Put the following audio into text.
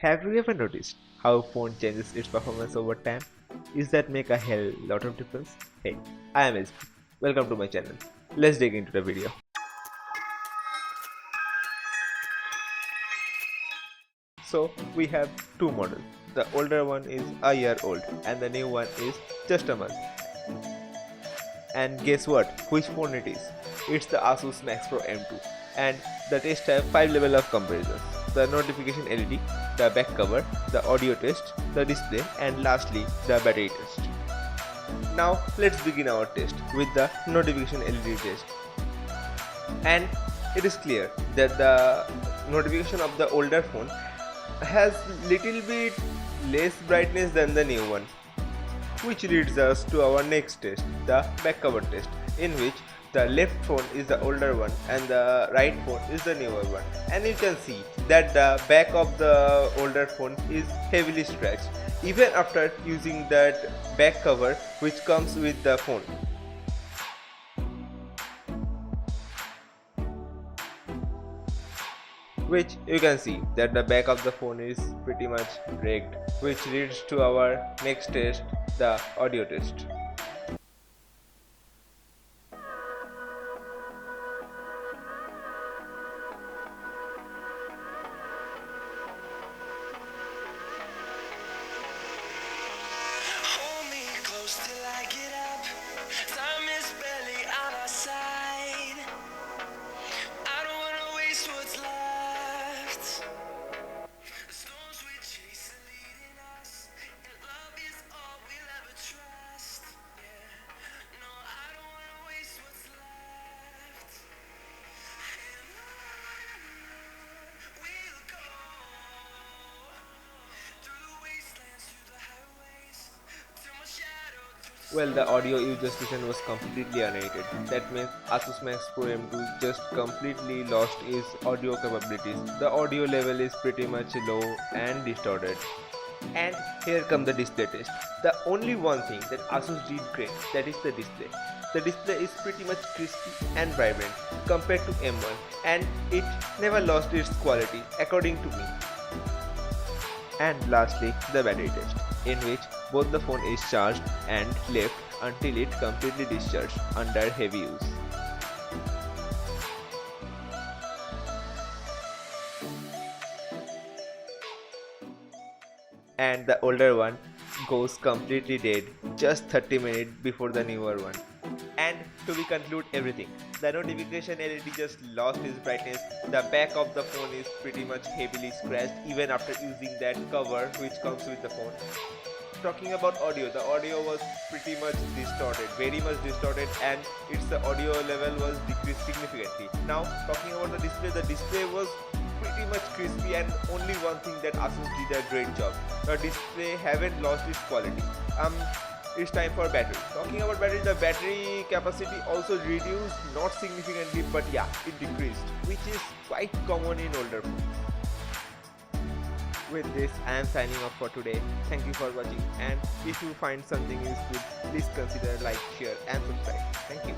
Have you ever noticed how phone changes its performance over time? Is that make a hell lot of difference? Hey, I am SP. Welcome to my channel. Let's dig into the video. So we have two models. The older one is a year old and the new one is just a month. And guess what? Which phone it is? It's the Asus Max Pro M2. And the test have 5 level of comparisons. The notification LED, the back cover, the audio test, the display, and lastly the battery test. Now let's begin our test with the notification LED test. And it is clear that the notification of the older phone has little bit less brightness than the new one, which leads us to our next test, the back cover test, in which the left phone is the older one and the right phone is the newer one, and you can see that the back of the older phone is heavily scratched even after using that back cover which comes with the phone. Which you can see that the back of the phone is pretty much wrecked, which leads to our next test, the audio test. Hold me close till I get up. Time is barely on our side. I don't wanna waste what's left. The storms we chase are leading us, and love is all we'll ever trust. Yeah, no, I don't wanna waste what's left. And on we'll go through the wastelands, through the highways, till my shadow turns to Well, the audio you just listened was completely unaided. That means Asus Max Pro M2 just completely lost its audio capabilities. The audio level is pretty much low and distorted. And here come the display test. The only one thing that Asus did great, that is the display. The display is pretty much crispy and vibrant compared to M1, and it never lost its quality according to me. And lastly, the battery test, in which both the phone is charged and left until it completely discharged under heavy use. And the older one goes completely dead just 30 minutes before the newer one. And to be conclude everything, the notification LED just lost its brightness. The back of the phone is pretty much heavily scratched even after using that cover which comes with the phone. Talking about audio, the audio was pretty much distorted, very much distorted, and its audio level was decreased significantly. Now talking about the display was pretty much crispy, and only one thing that Asus did a great job. The display haven't lost its quality. It's time for battery. Talking about battery, the battery capacity also reduced, not significantly, but yeah, it decreased, which is quite common in older phones. With this, I am signing off for today. Thank you for watching, and if you find something useful, please consider like, share and subscribe. Thank you.